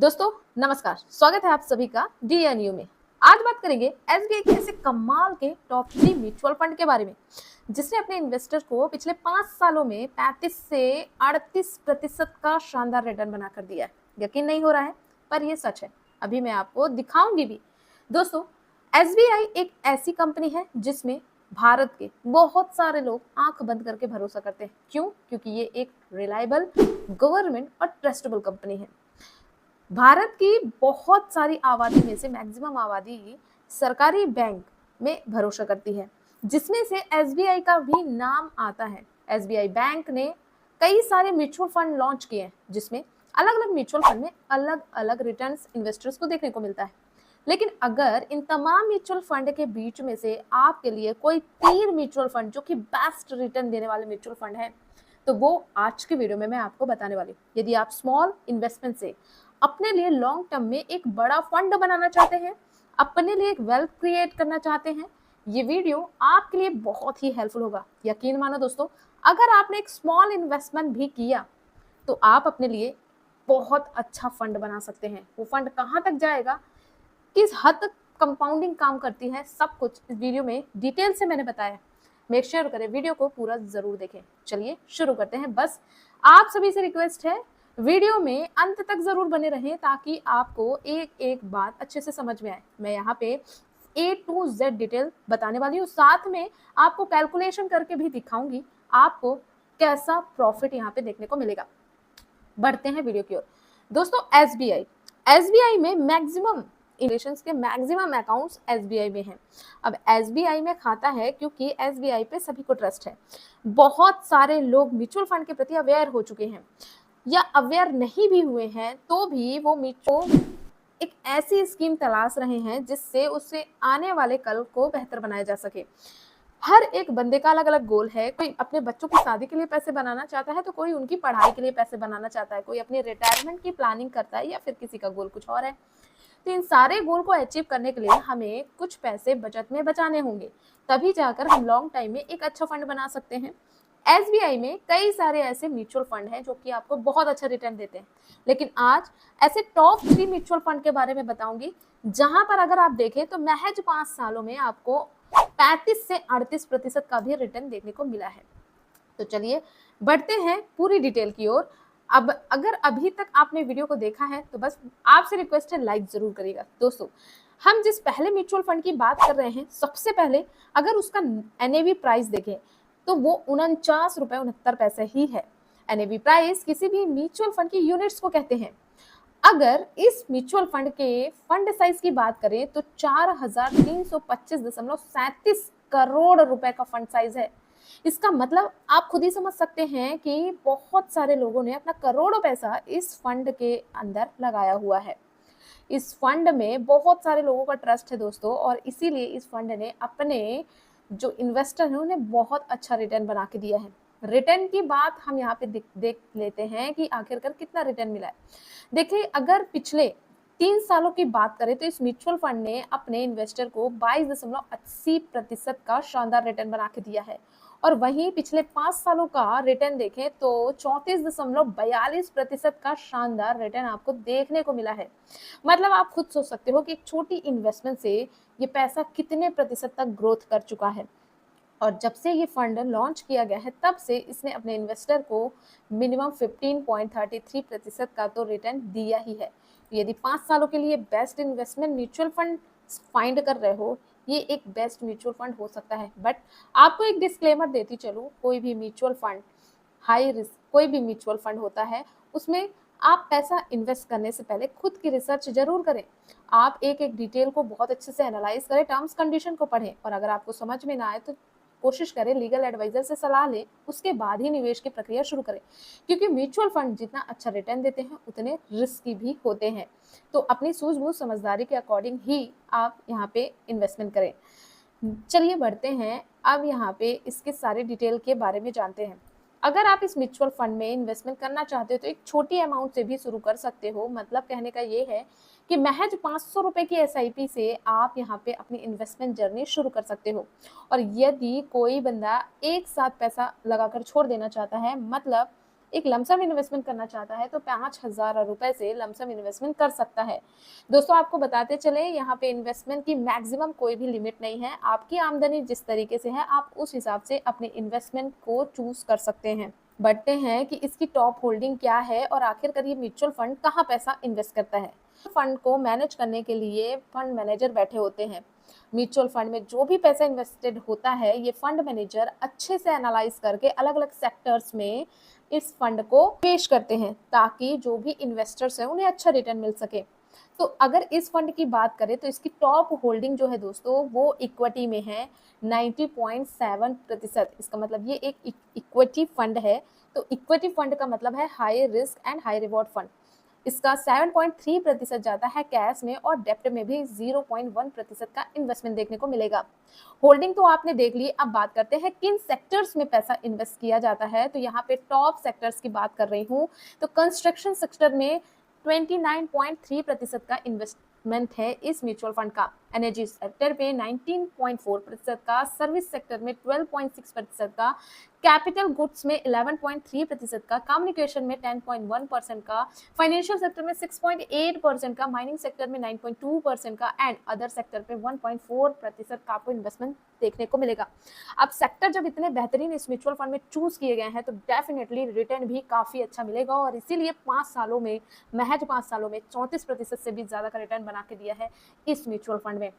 दोस्तों नमस्कार, स्वागत है आप सभी का डीएनयू में। आज बात करेंगे एसबीआई के ऐसे कमाल के टॉप 3 म्यूचुअल फंड के बारे में जिसने अपने इन्वेस्टर को पिछले 5 सालों में 35 से 38% का शानदार रिटर्न बना कर दिया है। यकीन नहीं हो रहा है, पर यह सच है। अभी मैं आपको दिखाऊंगी भी। दोस्तों, एसबीआई एक ऐसी कंपनी है जिसमें भारत के बहुत सारे लोग आंख बंद करके भरोसा करते हैं। क्यों? क्योंकि ये एक रिलायबल, गवर्नमेंट और ट्रस्टेबल कंपनी है। भारत की बहुत सारी आबादी में से मैक्सिमम आबादी सरकारी बैंक में भरोसा करती है, जिसमें से एसबीआई का भी नाम आता है। एसबीआई बैंक ने कई सारे म्यूचुअल फंड लॉन्च किए हैं, जिसमें अलग अलग म्यूचुअल फंड में अलग अलग रिटर्न्स इन्वेस्टर्स को देखने को मिलता है। लेकिन अगर इन तमाम म्यूचुअल फंड के बीच में से आपके लिए कोई 3 म्यूचुअल फंड जो कि बेस्ट रिटर्न देने वाले म्यूचुअल फंड है, तो वो आज के वीडियो में मैं आपको बताने वाली हूँ। यदि आप स्मॉल इन्वेस्टमेंट से अपने लिए लॉन्ग टर्म में एक बड़ा फंड बनाना चाहते हैं, अपने लिए एक वेल्थ क्रिएट करना चाहते हैं, ये वीडियो आपके लिए बहुत ही हेल्पफुल होगा। यकीन मानो दोस्तों, अगर आपने एक स्मॉल इन्वेस्टमेंट भी किया तो आप अपने लिए बहुत अच्छा फंड बना सकते हैं। वो फंड कहाँ तक जाएगा, किस हद तक कंपाउंडिंग काम करती है, सब कुछ इस वीडियो में डिटेल से मैंने बताया। मेक श्योर करें वीडियो को पूरा जरूर देखें। चलिए शुरू करते हैं। बस आप सभी से रिक्वेस्ट है, वीडियो में अंत तक जरूर बने रहें ताकि आपको एक एक बात अच्छे से समझ में आए। मैं यहाँ पे A to Z डिटेल बताने वाली हूँ, साथ में आपको कैलकुलेशन करके भी दिखाऊंगी आपको कैसा प्रॉफिट यहाँ पे देखने को मिलेगा। बढ़ते हैं वीडियो की ओर। दोस्तों, एसबीआई में मैक्सिमम इन्वेस्टर्स के मैक्सिमम अकाउंट्स एसबीआई में हैं। अब एसबीआई में खाता है क्योंकि एसबीआई पे सभी को ट्रस्ट है। बहुत सारे लोग म्यूचुअल फंड के प्रति अवेयर हो चुके हैं, या अवेयर नहीं भी हुए हैं तो भी वो एक ऐसी स्कीम तलाश रहे हैं जिससे उससे आने वाले कल को बेहतर बनाया जा सके। हर एक बंदे का अलग अलग गोल है। कोई अपने बच्चों की शादी के लिए पैसे बनाना चाहता है, तो कोई उनकी पढ़ाई के लिए पैसे बनाना चाहता है, कोई अपने रिटायरमेंट की प्लानिंग करता है, या फिर किसी का गोल कुछ और है। तो इन सारे गोल को अचीव करने के लिए हमें कुछ पैसे बचत में बचाने होंगे, तभी जाकर हम लॉन्ग टाइम में एक अच्छा फंड बना सकते हैं। एसबीआई में कई सारे ऐसे म्यूचुअल फंड हैं जो कि आपको बहुत अच्छा रिटर्न देते हैं, लेकिन आज ऐसे टॉप 3 म्यूचुअल फंड के बारे में बताऊंगी जहां पर अगर आप देखें तो महज 5 सालों में आपको 35 से 38% का भी रिटर्न देखने को मिला है। तो चलिए बढ़ते हैं पूरी डिटेल की ओर। अब अगर अभी तक आपने वीडियो को देखा है तो बस आपसे रिक्वेस्ट है, लाइक जरूर करिएगा। दोस्तों, हम जिस पहले म्यूचुअल फंड की बात कर रहे हैं, सबसे पहले अगर उसका एनएवी प्राइस देखें तो वो 49 रुपए 69 पैसे ही है। एनएवी प्राइस किसी भी म्यूचुअल फंड की यूनिट्स को कहते हैं। अगर इस म्यूचुअल फंड के फंड साइज की बात करें तो 4325.37 करोड़ रुपए का फंड साइज है। इसका मतलब आप खुद ही समझ सकते हैं कि बहुत सारे लोगों ने अपना करोड़ों पैसा इस फंड के अंदर लगाया हुआ है। इस फंड में बहुत सारे लोगों का ट्रस्ट है दोस्तों, और इसीलिए इस फंड ने अपने जो इन्वेस्टर है उन्हें बहुत अच्छा रिटर्न बना के दिया है। रिटर्न की बात हम यहाँ पे देख लेते हैं कि आखिरकार कितना रिटर्न मिला है। देखिए, अगर पिछले 3 सालों की बात करें तो इस म्यूचुअल फंड ने अपने इन्वेस्टर को 22.80% का शानदार रिटर्न बना के दिया है, और वहीं पिछले 5 सालों का रिटर्न देखें तो 34.42% का शानदार रिटर्न आपको देखने को मिला है। मतलब आप खुद सोच सकते हो कि एक छोटी इन्वेस्टमेंट से ये पैसा कितने प्रतिशत तक ग्रोथ कर चुका है। और जब से ये फंड लॉन्च किया गया है तब से इसने अपने इन्वेस्टर को मिनिमम 15.33% का तो रिटर्न दिया ही है। यदि 5 सालों के लिए best investment mutual fund find कर रहे हो, ये एक बेस्ट म्यूचुअल फंड हो सकता है। बट आपको एक डिस्क्लेमर देती चलूँ, कोई भी म्यूचुअल फंड हाई रिस्क कोई भी म्यूचुअल फंड होता है, उसमें आप पैसा इन्वेस्ट करने से पहले खुद की रिसर्च जरूर करें। आप एक एक डिटेल को बहुत अच्छे से एनालाइज करें, टर्म्स कंडीशन को पढ़ें, और अगर आपको समझ में ना आए तो कोशिश करें लीगल एडवाइजर से सलाह लें, उसके बाद ही निवेश की प्रक्रिया शुरू करें। क्योंकि म्यूचुअल फंड जितना अच्छा रिटर्न देते हैं उतने रिस्की भी होते हैं। तो अपनी सूझबूझ समझदारी के अकॉर्डिंग ही आप यहाँ पे इन्वेस्टमेंट करें। चलिए बढ़ते हैं, अब यहाँ पे इसके सारे डिटेल के बारे में जानते हैं। अगर आप इस म्यूचुअल फंड में इन्वेस्टमेंट करना चाहते हो तो एक छोटी अमाउंट से भी शुरू कर सकते हो। मतलब कहने का ये है कि महज 500 रुपए की एसआईपी से आप यहाँ पे अपनी इन्वेस्टमेंट जर्नी शुरू कर सकते हो। और यदि कोई बंदा एक साथ पैसा लगाकर छोड़ देना चाहता है, मतलब एक लमसम इन्वेस्टमेंट करना चाहता है तो 5,000 रुपए से लमसम इन्वेस्टमेंट कर सकता है। दोस्तों आपको बताते चले, यहाँ पे इन्वेस्टमेंट की मैक्सिमम कोई भी लिमिट नहीं है। आपकी आमदनी जिस तरीके से है आप उस हिसाब से अपने इन्वेस्टमेंट को चूज कर सकते हैं। बढ़ते हैं कि इसकी टॉप होल्डिंग क्या है और आखिरकार ये म्यूचुअल फंड कहाँ पैसा इन्वेस्ट करता है। फंड को मैनेज करने के लिए फंड मैनेजर बैठे होते हैं। म्यूचुअल फंड में जो भी पैसा इन्वेस्टेड होता है ये फंड मैनेजर अच्छे से एनालाइज करके अलग अलग सेक्टर्स में इस फंड को पेश करते हैं ताकि जो भी इन्वेस्टर्स हैं उन्हें अच्छा रिटर्न मिल सके। तो अगर इस फंड की बात करें तो इसकी टॉप होल्डिंग जो है दोस्तों वो इक्विटी में है 90.7%। इसका मतलब ये एक इक्विटी फंड है। तो इक्विटी फंड का मतलब है high risk and high reward fund. इसका 7.3% जाता है कैश में और डेप्ट में भी 0.1% का इन्वेस्टमेंट देखने को मिलेगा। होल्डिंग तो आपने देख ली, अब बात करते हैं किन सेक्टर्स में पैसा इन्वेस्ट किया जाता है। तो यहाँ पे टॉप सेक्टर्स की बात कर रही हूँ तो कंस्ट्रक्शन सेक्टर में 29.3% का इन्वेस्टमेंट है इस म्यूचुअल फंड का। एनर्जी सेक्टर पे 19.4% का, सर्विस सेक्टर में 12.6% का, कैपिटल गुड्स में 11.3% का, कम्युनिकेशन में 10.1% का, फाइनेंशियल सेक्टर में 6.8% का, माइनिंग सेक्टर में 9.2% का एंड अदर सेक्टर पे 1.4% का आपको इन्वेस्टमेंट देखने को मिलेगा। अब सेक्टर जब इतने बेहतरीन इस म्यूचुअल फंड में चूज किए गए हैं तो डेफिनेटली रिटर्न भी काफी अच्छा मिलेगा और इसीलिए 5 सालों में 34% से भी ज्यादा का रिटर्न बना के दिया है इस म्यूचुअल फंड में।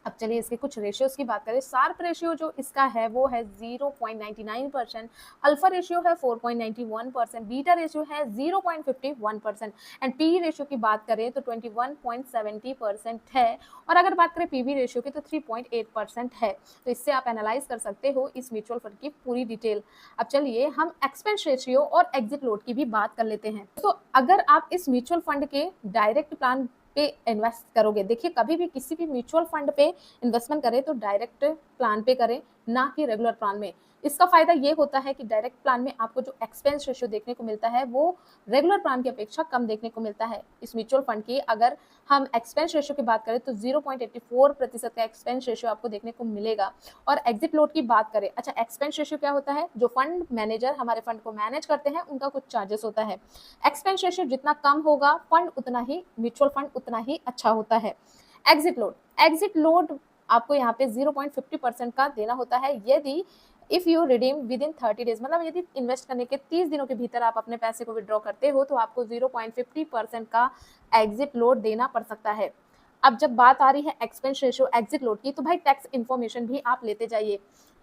अब चलिए इसके कुछ रेशियोज की बात करें। शार्प रेशियो जो इसका है वो है 0.99%, अल्फा रेशियो है 4.91%, बीटा रेशियो है 0.51% एंड पी रेशियो की बात करें तो 21.70% है और अगर बात करें पीवी रेशियो की तो 3.8% है। तो इससे आप एनालाइज कर सकते हो इस म्यूचुअल फंड की पूरी डिटेल। अब चलिए हम एक्सपेंस रेशियो और एग्जिट लोड की भी बात कर लेते हैं। तो अगर आप इस म्यूचुअल फंड के डायरेक्ट प्लान पे इन्वेस्ट करोगे, देखिए कभी भी किसी भी म्यूचुअल फंड पे इन्वेस्टमेंट करें तो डायरेक्ट प्लान पे करें ना कि रेगुलर प्लान में। इसका फायदा ये होता है कि डायरेक्ट प्लान में आपको जो एक्सपेंस रेशियो देखने को मिलता है वो रेगुलर प्लान की अपेक्षा कम देखने को मिलता है। इस म्यूचुअल फंड की अगर हम एक्सपेंस रेशियो की बात करें तो 0.84% का एक्सपेंस रेशियो आपको देखने को मिलेगा। और एग्जिट लोड की बात करें, अच्छा एक्सपेंस रेशियो क्या होता है, जो फंड मैनेजर हमारे फंड को मैनेज करते हैं उनका कुछ चार्जेस होता है। एक्सपेंस रेशियो जितना कम होगा फंड उतना ही, म्यूचुअल फंड उतना ही अच्छा होता है। एग्जिट लोड आपको यहाँ पे 0.50% का देना होता है यदि if you redeem with in 30 days, मतलब यदि इन्वेस्ट करने के 30 दिनों के भीतर आप अपने पैसे को विड्रॉ करते हो तो आपको 0.50% का एग्जिट लोड देना पड़ सकता है। अब जब बात आ रही है एक्सपेंस रेशियो एग्जिट लोड की तो भाई टैक्स इन्फॉर्मेशन भी आप लेते जाइए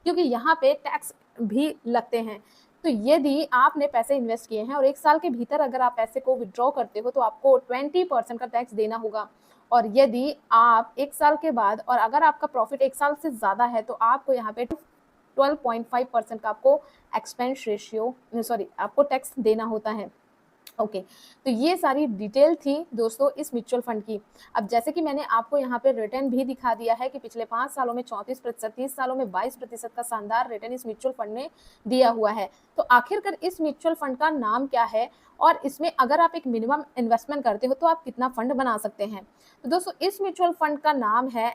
क्योंकि यहाँ पे टैक्स भी लगते हैं। तो यदि आपने पैसे इन्वेस्ट किए हैं और 1 साल के भीतर अगर आप पैसे को विड्रॉ करते हो तो आपको 20% का टैक्स देना होगा। और यदि आप 1 साल के बाद और अगर आपका प्रॉफिट 1 साल से ज़्यादा है तो आपको यहाँ पे 12.5% का आपको एक्सपेंस रेशियो आपको टैक्स देना होता है। ओके तो ये सारी डिटेल थी दोस्तों इस म्यूचुअल फंड की। अब जैसे कि मैंने आपको यहाँ पे रिटर्न भी दिखा दिया है कि पिछले 5 सालों में 34%, 30 सालों में 22% का शानदार रिटर्न इस म्यूचुअल फंड ने दिया हुआ है। तो आखिरकार इस म्यूचुअल फंड का नाम क्या है और इसमें अगर आप एक मिनिमम इन्वेस्टमेंट करते हो तो आप कितना फंड बना सकते हैं। तो दोस्तों इस म्यूचुअल फंड का नाम है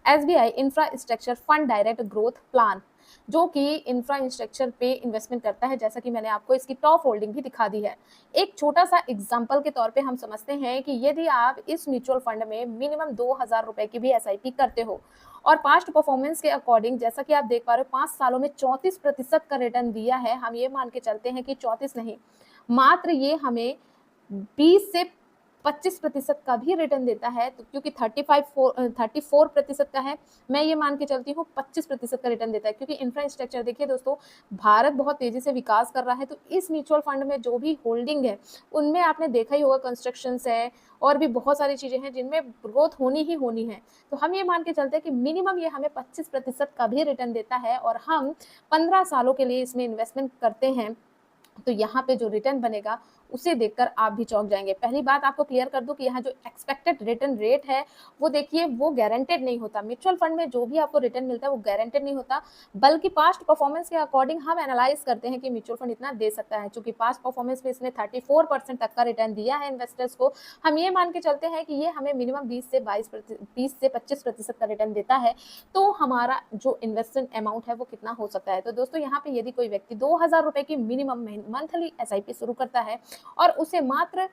SBI infrastructure fund direct growth plan, जो कि इंफ्रास्ट्रक्चर पे इन्वेस्टमेंट करता है। जैसा कि मैंने आपको इसकी टॉप होल्डिंग भी दिखा दी है। एक छोटा सा एग्जांपल के तौर पे हम समझते हैं कि यदि आप इस म्यूचुअल फंड में मिनिमम 2,000 रुपए की भी SIP करते हो और पास्ट परफॉर्मेंस के अकॉर्डिंग जैसा कि आप देख पा रहे हो 5 सालों में 34% का रिटर्न दिया है। हम ये मान के चलते हैं कि 34 नहीं, मात्र ये हमें 20 से 25% का भी रिटर्न देता है। तो क्योंकि 34% का है, मैं ये मान के चलती हूँ 25% का रिटर्न देता है क्योंकि इंफ्रास्ट्रक्चर देखिए दोस्तों भारत बहुत तेजी से विकास कर रहा है। तो इस म्यूचुअल फंड में जो भी होल्डिंग है उनमें आपने देखा ही होगा कंस्ट्रक्शन है और भी बहुत सारी चीजें हैं जिनमें ग्रोथ होनी ही होनी है। तो हम ये मान के चलते हैं कि मिनिमम ये हमें 25% का भी रिटर्न देता है और हम 15 सालों के लिए इसमें इन्वेस्टमेंट करते हैं तो यहाँ पे जो रिटर्न बनेगा उसे देखकर आप भी चौंक जाएंगे। पहली बात आपको क्लियर कर दूं कि यहाँ जो एक्सपेक्टेड रिटर्न रेट है वो देखिए वो गारंटेड नहीं होता। म्यूचुअल फंड में जो भी आपको रिटर्न मिलता है वो गारंटेड नहीं होता, बल्कि पास्ट परफॉर्मेंस के अकॉर्डिंग हम एनालाइज करते हैं कि म्यूचुअल फंड इतना दे सकता है। चूंकि पास्ट परफॉर्मेंस में इसने 34% तक का रिटर्न दिया है इन्वेस्टर्स को, हम ये मान के चलते हैं कि ये हमें मिनिमम 20 से 25% का रिटर्न देता है। तो हमारा जो इन्वेस्टमेंट अमाउंट है वो कितना हो सकता है। तो दोस्तों यहाँ पे यदि कोई व्यक्ति 2000 रुपए की मिनिमम मंथली एसआईपी शुरू करता है और उसे मात्र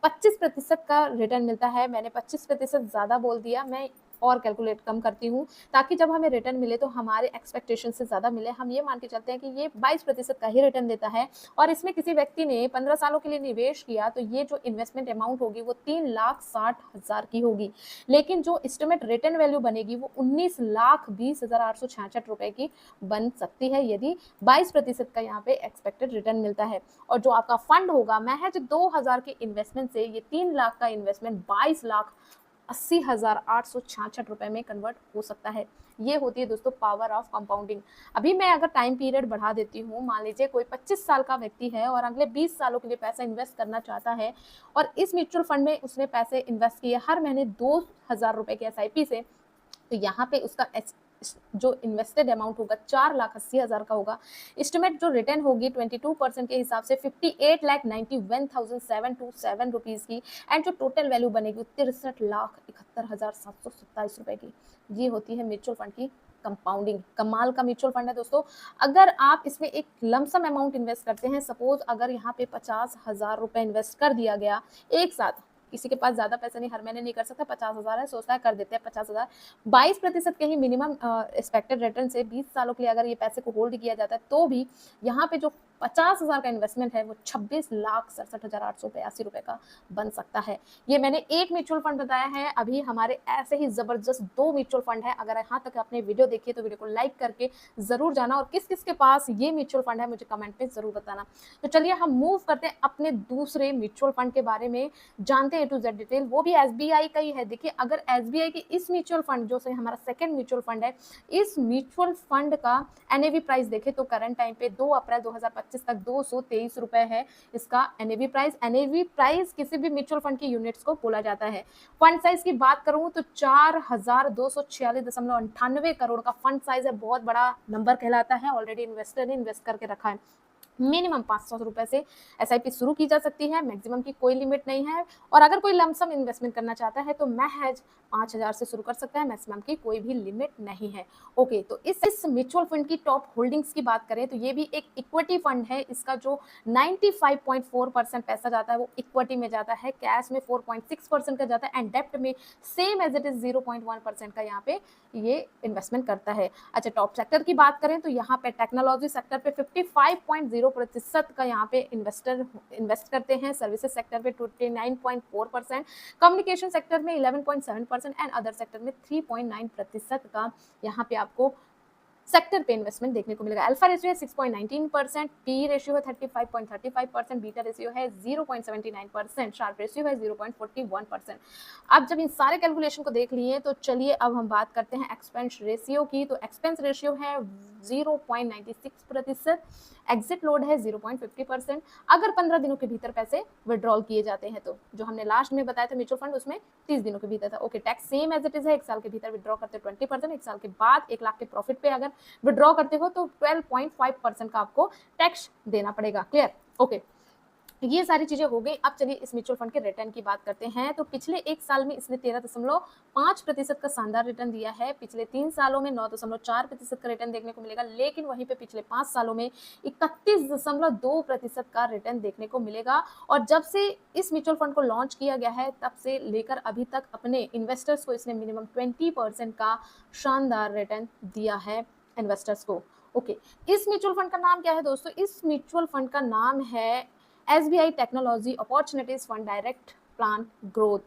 25% का रिटर्न मिलता है, मैंने 25% ज्यादा बोल दिया, मैं और कैलकुलेट कम करती हूँ ताकि जब हमें रिटर्न मिले तो हमारे एक्सपेक्टेशन से ज्यादा मिले। हम ये मान के चलते हैं कि ये 22% का ही रिटर्न देता है और इसमें किसी व्यक्ति ने 15 सालों के लिए निवेश किया तो ये जो इन्वेस्टमेंट अमाउंट होगी वो 3,60,000 की होगी, लेकिन जो एस्टिमेट रिटर्न वैल्यू बनेगी वो 19,20,866 रुपए की बन सकती है यदि 22% का यहाँ पे एक्सपेक्टेड रिटर्न मिलता है। और जो आपका फंड होगा महज 2,000 के इन्वेस्टमेंट से ये 3 लाख का इन्वेस्टमेंट 22,80,866 रुपए में कन्वर्ट हो सकता है। ये होती है दोस्तों पावर ऑफ कंपाउंडिंग। अभी मैं अगर टाइम पीरियड बढ़ा देती हूँ, मान लीजिए कोई 25 साल का व्यक्ति है और अगले 20 सालों के लिए पैसा इन्वेस्ट करना चाहता है और इस म्यूचुअल फंड में उसने पैसे इन्वेस्ट किए हर महीने 2,000 रुपए के एसआईपी से, तो यहाँ पे उसका जो इन्वेस्टेड अमाउंट होगा 4,80,000 का होगा। एस्टिमेट जो रिटर्न होगी 22% के हिसाब से 58,91,727 रुपीज की, एंड जो टोटल वैल्यू बनेगी 63,71,727 रुपए की। ये होती है म्यूचुअल फंड की कंपाउंडिंग। कमाल का म्यूचुअल फंड है दोस्तों। अगर आप इसमें एक लमसम अमाउंट इन्वेस्ट करते हैं, सपोज अगर यहाँ पे 50,000 रुपए इन्वेस्ट कर दिया गया एक साथ, किसी के पास ज्यादा पैसा नहीं, हर महीने नहीं कर सकता, 50,000 है, सोचता है कर देते हैं 50,000, 22% के ही मिनिमम एक्सपेक्टेड रिटर्न से 20 सालों के लिए अगर ये पैसे को होल्ड किया जाता है तो भी यहाँ पे जो 50,000 का इन्वेस्टमेंट है वो 26,67,882 रुपए का बन सकता है। ये मैंने एक म्यूचुअल फंड बताया है, अभी हमारे ऐसे ही जबरदस्त 2 म्यूचुअल फंड है। अगर यहाँ तक आपने वीडियो देखी है तो वीडियो को लाइक करके जरूर जाना, और किस किस के पास ये म्यूचुअल फंड है मुझे कमेंट में जरूर बताना। तो चलिए हम मूव करते हैं अपने दूसरे म्यूचुअल फंड के बारे में, जानते हैं A to Z डिटेल, वो भी एसबीआई का ही है। देखिए अगर एसबीआई की इस म्यूचुअल फंड जो हमारा सेकंड म्यूचुअल फंड है, इस म्यूचुअल फंड का एनएवी प्राइस देखें तो करंट टाइम पे 2 अप्रैल 2025 तक 223 रुपए है इसका एनएवी प्राइस। एनएवी प्राइस किसी भी म्यूचुअल फंड की यूनिट्स को बोला जाता है। फंड साइज की बात करूं तो 4,246.98 करोड़ का फंड साइज है, बहुत बड़ा नंबर कहलाता है। ऑलरेडी इन्वेस्टर ने इन्वेस्ट करके रखा है। मिनिमम 500 रुपए से एसआईपी शुरू की जा सकती है, मैक्सिमम की कोई लिमिट नहीं है। और अगर कोई लमसम इन्वेस्टमेंट करना चाहता है तो महज 5,000 से शुरू कर सकता है, मैक्सिमम की कोई भी लिमिट नहीं है। ओके, तो इस म्यूचुअल फंड की टॉप होल्डिंग्स की बात करें तो ये भी एक इक्विटी फंड है। इसका जो 95.4% पैसा जाता है वो इक्विटी में जाता है, कैश में 4.6% का जाता है, एंड डेप्ट में सेम एज इट इज 0.1% का यहाँ पे ये इन्वेस्टमेंट करता है। अच्छा, टॉप सेक्टर की बात करें तो यहाँ पे टेक्नोलॉजी सेक्टर पे 55.0% का यहाँ पे इन्वेस्टर इन्वेस्ट करते हैं, सर्विसेज सेक्टर पे 29.4%, कम्युनिकेशन सेक्टर में 11.7% एंड अदर सेक्टर में 3.9% का यहाँ पे आपको सेक्टर पे इन्वेस्टमेंट देखने को मिलेगा। अल्फा रेशियो है 6.19%, पी रेशियो है 35.35%, बीटा रेशियो है 0.79%, शार्प रेशियो है 0.41%। अब जब इन सारे कैलकुलेशन को देख लिए तो चलिए अब हम बात करते हैं एक्सपेंस रेशियो की। तो एक्सपेंस रेशियो है 0.96%, एग्जिट लोड है 0.50%, अगर 15 दिनों के भीतर पैसे विड्रॉल किए जाते हैं तो। जो हमने लास्ट में बताया था म्यूचुअल फंड उसमें 30 दिनों के भीतर था। Okay, tax same as it is है, 1 साल के भीतर विड्रॉ करते 20%, 1 साल के बाद 1 लाख के प्रॉफिट पे अगर विड्रॉ करते हो तो 12.5% का आपको टैक्स देना पड़ेगा। क्लियर? ओके, ये सारी चीजें हो गई। अब चलिए इस म्यूचुअल फंड के रिटर्न की बात करते हैं। तो पिछले 1 साल में इसने 13.5% का शानदार रिटर्न दिया है, पिछले 3 सालों में 9.4% का रिटर्न देखने को मिलेगा, लेकिन वहीं पे पिछले 5 सालों में 31.2% का रिटर्न देखने को मिलेगा। और जब से इस म्यूचुअल फंड को लॉन्च किया गया है तब से लेकर अभी तक अपने इन्वेस्टर्स को इसने मिनिमम 20% का शानदार रिटर्न दिया है इन्वेस्टर्स को। ओके, इस म्यूचुअल फंड का नाम क्या है दोस्तों? इस म्यूचुअल फंड का नाम है SBI technology opportunities fund direct plan growth,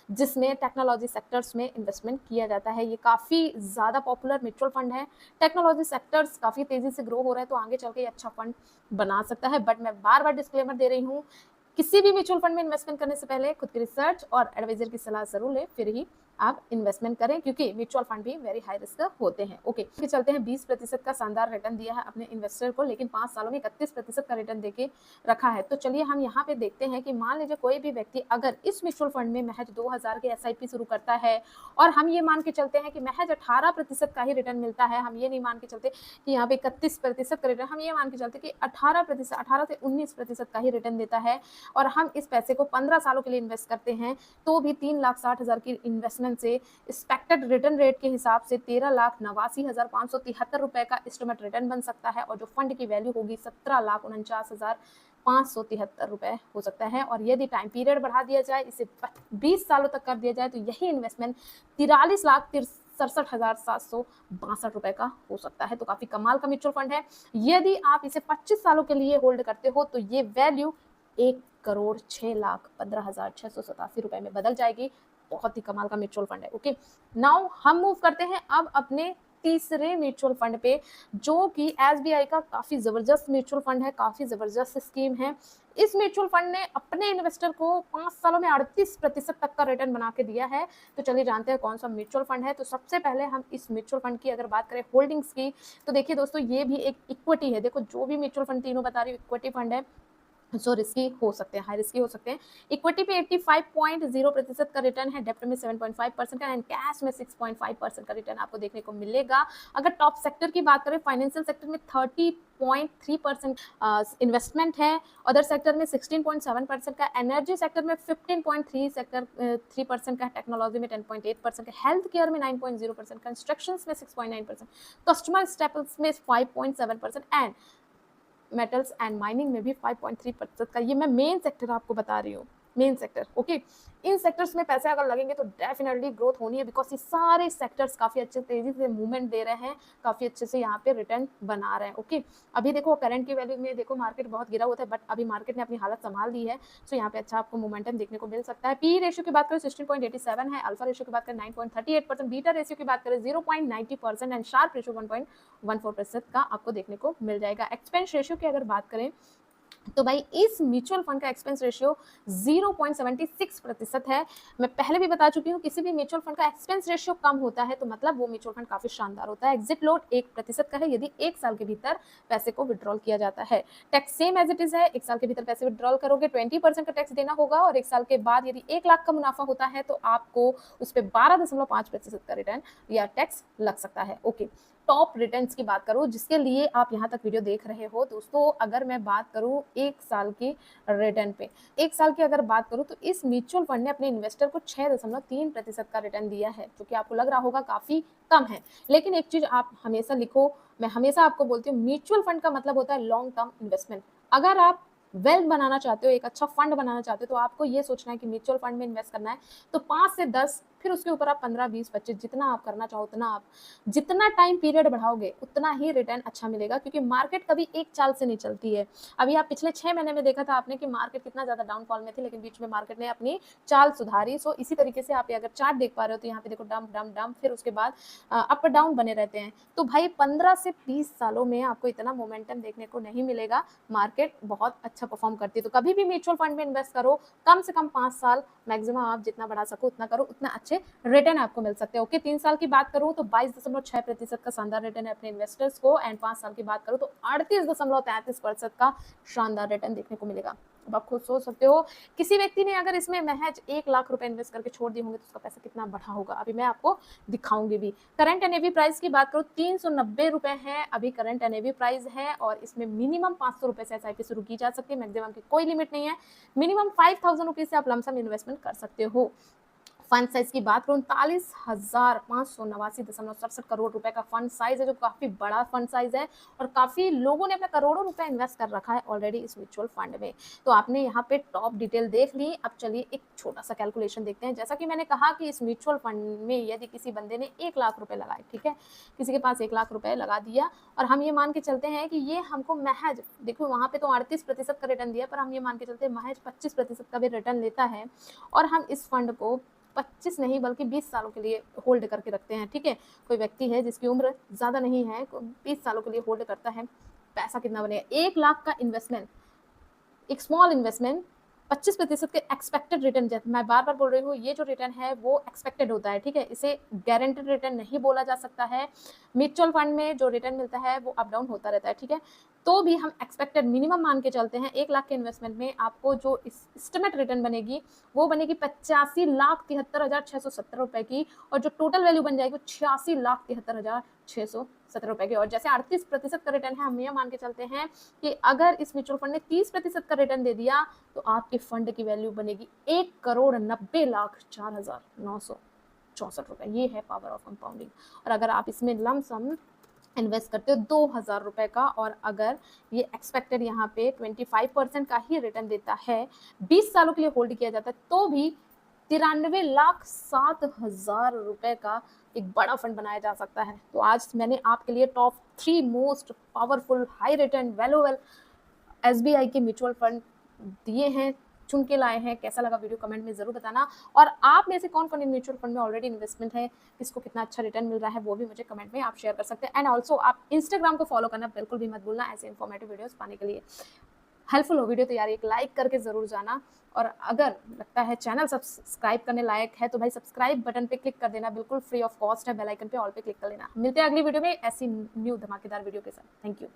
जिसमें टेक्नोलॉजी सेक्टर्स में इन्वेस्टमेंट किया जाता है। ये काफ़ी ज़्यादा पॉपुलर म्यूचुअल फंड है। टेक्नोलॉजी सेक्टर्स काफ़ी तेज़ी से ग्रो हो रहा है तो आगे चल के अच्छा फंड बना सकता है। बट मैं बार बार डिस्क्लेमर दे रही हूँ, किसी भी म्यूचुअल फंड में इन्वेस्टमेंट करने से पहले खुद की रिसर्च और एडवाइजर की सलाह जरूर ले, फिर ही आप इन्वेस्टमेंट करें, क्योंकि म्यूचुअल फंड भी वेरी हाई रिस्क होते हैं। ओके, चलते हैं 20% का शानदार रिटर्न दिया है अपने इन्वेस्टर को, लेकिन 5 सालों में 31% का रिटर्न देके रखा है। तो चलिए हम यहाँ पे देखते हैं कि मान लीजिए कोई भी व्यक्ति अगर इस म्यूचुअल फंड में महज 2000 की SIP शुरू करता है, और हम ये मान के चलते हैं कि महज 18% का ही रिटर्न मिलता है, हम ये नहीं मान के चलते कि यहाँ पे 31% का रिटर्न, हम ये मान के चलते कि 18% 18 से 19% का ही रिटर्न देता है, और हम इस पैसे को 15 सालों के लिए इन्वेस्ट करते हैं, तो भी 3,60,000 की इन्वेस्टमेंट से एक्सपेक्टेड रिटर्न रेट के हिसाब से 13,89,573 रुपए का एस्टिमेट रिटर्न बन सकता है, और जो फंड की वैल्यू होगी 17,49,573 रुपए हो सकता है। और यदि टाइम पीरियड बढ़ा दिया जाए, इसे 20 सालों तक कर दिया जाए, तो यही इन्वेस्टमेंट 43,67,762 रुपए का हो सकता है। तो काफी कमाल का म्यूचुअल फंड है। यदि आप इसे 25 सालों के लिए होल्ड करते हो, तो ये वैल्यू 1,06,15,687 रुपए में बदल जाएगी। बहुत ही कमाल का म्यूचुअल फंड है। ओके, नाउ हम मूव करते हैं अब अपने तीसरे म्यूचुअल फंड पे, जो कि SBI का काफी जबरदस्त म्यूचुअल फंड है, काफी जबरदस्त स्कीम है। इस म्यूचुअल फंड ने अपने इन्वेस्टर को 5 सालों में 38% तक का रिटर्न बना के दिया है। तो चलिए जानते हैं कौन सा म्यूचुअल फंड है। तो सबसे पहले हम इस म्यूचुअल फंड की अगर बात करें होल्डिंग्स की, तो देखिए दोस्तों, ये भी एक इक्विटी है। देखो, जो भी म्यूचुअल फंड तीनों बता रही हूँ इक्विटी फंड है, सो रिस्की हो सकते हैं, हाई रिस्की हो सकते हैं। इक्विटी पे 85.0% का रिटर्न है, डेप्ट में 7.5% का, एंड कैश में 6.5% का रिटर्न आपको देखने को मिलेगा। अगर टॉप सेक्टर की बात करें, फाइनेंशियल सेक्टर में 30.3% इन्वेस्टमेंट है, अदर सेक्टर में 16.7% का, एनर्जी सेक्टर में 15.3% का, टेक्नोलॉजी में 10.8% का, हेल्थ केयर में 9.0%, कंस्ट्रक्शन में 6.9%, कस्टमर स्टेपल्स में 5.7%, एंड मेटल्स एंड माइनिंग में भी 5.3% का। ये मैं मेन सेक्टर आपको बता रही हूँ, मेन सेक्टर। ओके, इन सेक्टर्स में पैसे अगर लगेंगे तो डेफिनेटली ग्रोथ होनी है, बिकॉज ये सारे सेक्टर्स काफी अच्छे तेजी से मूवमेंट दे रहे हैं, काफी अच्छे से यहाँ पे रिटर्न बना रहे हैं। ओके, अभी देखो करंट की वैल्यू में देखो मार्केट बहुत गिरा हुआ था, बट अभी मार्केट ने अपनी हालत संभाल ली है, सो यहाँ पे अच्छा आपको मोमेंटम देखने को मिल सकता है। पी रेशियो की बात करें 16.87 है, अल्फा रेशियो की बात करें 9.38%, बीटा रेशियो की बात करें 0.90%, एंड शार्प रेशियो 1.14% का आपको देखने को मिल जाएगा। एक्सपेंस रेशियो की अगर बात करें, तो भाई इस म्यूचुअल फंड का एक्सपेंस रेशियो 0.76% है। मैं पहले भी बता चुकी हूँ, किसी भी म्यूचुअल फंड का एक्सपेंस रेशियो कम होता है तो मतलब वो म्यूचुअल फंड काफी शानदार होता है। एग्जिट लोड 1% का है यदि 1 साल के भीतर पैसे को विड्रॉल किया जाता है। Tax same as it is है, 1 साल के भीतर पैसे विड्रॉल करोगे 20% का टैक्स देना होगा, और 1 साल के बाद यदि 1 लाख का मुनाफा होता है तो आपको उस पर 12.5% का रिटर्न या टैक्स लग सकता है। ओके, टॉप रिटर्न्स की बात करूं जिसके लिए आप यहां तक वीडियो देख रहे हो दोस्तों, अगर मैं बात करूं 1 साल की रिटर्न पे, 1 साल की अगर बात करूं तो इस म्यूचुअल फंड ने अपने इन्वेस्टर को 6.3% का रिटर्न दिया है, जो कि आपको लग रहा होगा काफी कम है। लेकिन एक चीज आप हमेशा लिखो, मैं हमेशा आपको बोलती हूँ, म्यूचुअल फंड का मतलब होता है लॉन्ग टर्म इन्वेस्टमेंट। अगर आप वेल्थ बनाना चाहते हो, एक अच्छा फंड बनाना चाहते हो, तो आपको ये सोचना है कि म्यूचुअल फंड में इन्वेस्ट करना है, तो 5 से 10, फिर उसके ऊपर आप 15, 20, 25 जितना आप करना चाहो उतना आप, जितना टाइम पीरियड बढ़ाओगे उतना ही रिटर्न अच्छा मिलेगा, क्योंकि मार्केट कभी एक चाल से नहीं चलती है। अभी आप पिछले 6 महीने में देखा था आपने कि मार्केट कितना ज्यादा डाउनफॉल में थी, लेकिन बीच में मार्केट ने अपनी चाल सुधारी। सो इसी तरीके से आप अगर चार्ट देख पा रहे हो तो यहाँ पे देखो डंप डंप डंप, फिर उसके बाद अप डाउन बने रहते हैं। तो भाई 15 से 20 सालों में आपको इतना मोमेंटम देखने को नहीं मिलेगा, मार्केट बहुत अच्छा परफॉर्म करती है। तो कभी भी म्यूचुअल फंड में इन्वेस्ट करो, कम से कम 5 साल मैक्सिमम आप जितना बढ़ा सको उतना करो, उतना अच्छे रिटर्न आपको मिल सकते हैं। ओके, 3 साल की बात करूं तो 22.6% का शानदार रिटर्न है अपने इन्वेस्टर्स को, एंड 5 साल की बात करूं तो 38.33% का शानदार रिटर्न देखने को मिलेगा। अब आप खुद सोच सकते हो, किसी व्यक्ति ने अगर इसमें महज 1 लाख रुपए इन्वेस्ट करके छोड़ दिए होंगे तो उसका पैसा कितना बढ़ा होगा, अभी मैं आपको दिखाऊंगी भी। करंट एनएवी प्राइस की बात करूं 390 रुपए है अभी करंट एनएवी प्राइस है, और इसमें मिनिमम 500 रुपए से SIP शुरू की जा सकती है, मैक्सिमम की कोई लिमिट नहीं है। मिनिमम 5000 रुपीज से आप लमसम इन्वेस्टमेंट कर सकते हो। फंड साइज की बात करूं 39,589.67 करोड़ रुपए का फंड साइज है, जो काफी बड़ा फंड साइज है, और काफी लोगों ने अपना करोड़ों रुपए इन्वेस्ट कर रखा है ऑलरेडी इस म्यूचुअल फंड में। तो आपने यहाँ पे टॉप डिटेल देख ली। अब चलिए एक छोटा सा कैलकुलेशन देखते हैं। जैसा कि मैंने कहा कि इस म्यूचुअल फंड में यदि किसी बंदे ने 1 लाख रुपए लगाए, ठीक है, किसी के पास 1 लाख रुपए लगा दिया, और हम ये मान के चलते हैं कि ये हमको महज, देखो वहां पे तो 38% का रिटर्न दिया, पर हम ये मान के चलते हैं महज 25% का भी रिटर्न लेता है, और हम इस फंड को 25 नहीं बल्कि 20 सालों के लिए होल्ड करके रखते हैं। ठीक है, कोई व्यक्ति है जिसकी उम्र ज़्यादा नहीं है, 20 सालों के लिए होल्ड करता है, पैसा कितना बनेगा? 1 लाख का इन्वेस्टमेंट, एक स्मॉल इन्वेस्टमेंट 25% के एक्सपेक्टेड रिटर्न, जैसे मैं बार बार बोल रही हूँ, ये जो रिटर्न है वो एक्सपेक्टेड होता है, ठीक है, इसे गारंटेड रिटर्न नहीं बोला जा सकता है। म्यूचुअल फंड में जो रिटर्न मिलता है वो अप डाउन होता रहता है, ठीक है, तो भी हम एक्सपेक्टेड मिनिमम मान के चलते हैं। 1 लाख के इन्वेस्टमेंट में आपको जो एस्टिमेट रिटर्न बनेगी वो बनेगी 85,73,670 रुपए की, और जो टोटल वैल्यू बन जाएगी वो 86,73,670 रुपए की। और जैसे 38% का रिटर्न है, हम ये मान के चलते हैं कि अगर इस म्यूचुअल फंड ने 30% का रिटर्न दे दिया तो आपके फंड की वैल्यू बनेगी 1,90,04,964 रुपए। ये है पावर ऑफ कंपाउंडिंग। और अगर आप इसमें लमसम इन्वेस्ट करते हो 2,000 रुपए का, और अगर ये एक्सपेक्टेड यहाँ पे 25% का ही रिटर्न देता है, 20 सालों के लिए होल्ड किया जाता है, तो भी 93,07,000 रुपए का एक बड़ा फंड बनाया जा सकता है। तो आज मैंने आपके लिए top 3 most powerful high return valuable SBI के म्यूचुअल फंड दिए हैं, चुन के लाए हैं। कैसा लगा वीडियो कमेंट में जरूर बताना, और आप में से कौन कौन इन म्यूचुअल फंड में ऑलरेडी इन्वेस्टमेंट है, किसको कितना अच्छा रिटर्न मिल रहा है, वो भी मुझे कमेंट में आप शेयर कर सकते हैं। एंड ऑल्सो आप इंस्टाग्राम को फॉलो करना बिल्कुल भी मत भूलना ऐसे इन्फॉर्मेटिव वीडियोस पाने के लिए। हेल्पफुल हो वीडियो तो यार एक लाइक करके जरूर जाना, और अगर लगता है चैनल सब्सक्राइब करने लायक है तो भाई सब्सक्राइब बटन पे क्लिक कर देना, बिल्कुल फ्री ऑफ कॉस्ट है। बेल आइकन पे ऑल पे क्लिक कर लेना। मिलते हैं अगली वीडियो में ऐसी न्यू धमाकेदार वीडियो के साथ। Thank you.